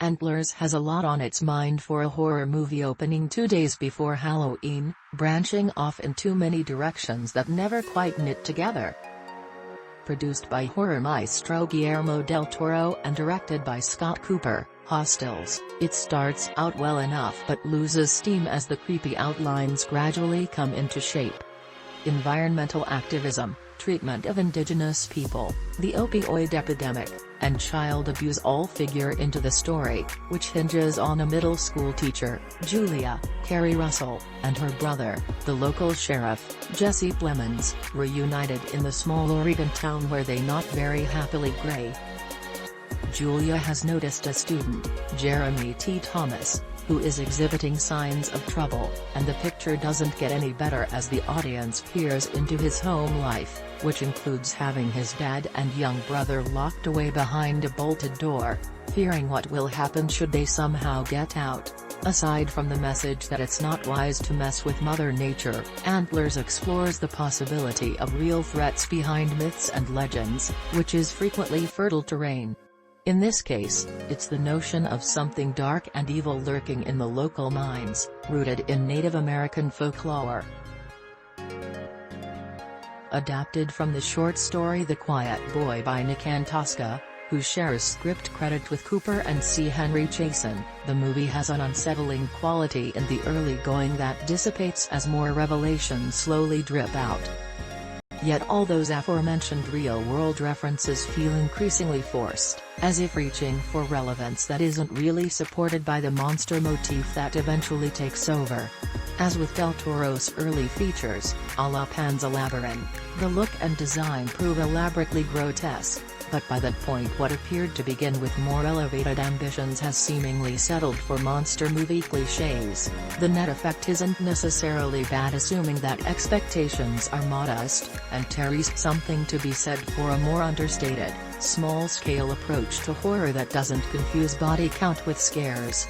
Antlers has a lot on its mind for a horror movie opening 2 days before Halloween, branching off in too many directions that never quite knit together. Produced by horror maestro Guillermo del Toro and directed by Scott Cooper, Hostiles, it starts out well enough but loses steam as the creepy outlines gradually come into shape. Environmental activism, treatment of indigenous people, the opioid epidemic, and child abuse all figure into the story, which hinges on a middle school teacher, Julia, Keri Russell, and her brother, the local sheriff, Jesse Plemons, reunited in the small Oregon town where they not very happily gray. Julia has noticed a student, Jeremy T. Thomas, who is exhibiting signs of trouble, and the picture doesn't get any better as the audience peers into his home life, which includes having his dad and young brother locked away behind a bolted door, fearing what will happen should they somehow get out. Aside from the message that it's not wise to mess with Mother Nature, Antlers explores the possibility of real threats behind myths and legends, which is frequently fertile terrain. In this case, it's the notion of something dark and evil lurking in the local minds, rooted in Native American folklore. Adapted from the short story The Quiet Boy by Nick Antosca, who shares script credit with Cooper and C. Henry Chaisson, the movie has an unsettling quality in the early going that dissipates as more revelations slowly drip out. Yet all those aforementioned real-world references feel increasingly forced, as if reaching for relevance that isn't really supported by the monster motif that eventually takes over. As with Del Toro's early features, a la Pan's Labyrinth, the look and design prove elaborately grotesque, but by that point what appeared to begin with more elevated ambitions has seemingly settled for monster movie cliches. The net effect isn't necessarily bad, assuming that expectations are modest, and carries something to be said for a more understated, small-scale approach to horror that doesn't confuse body count with scares.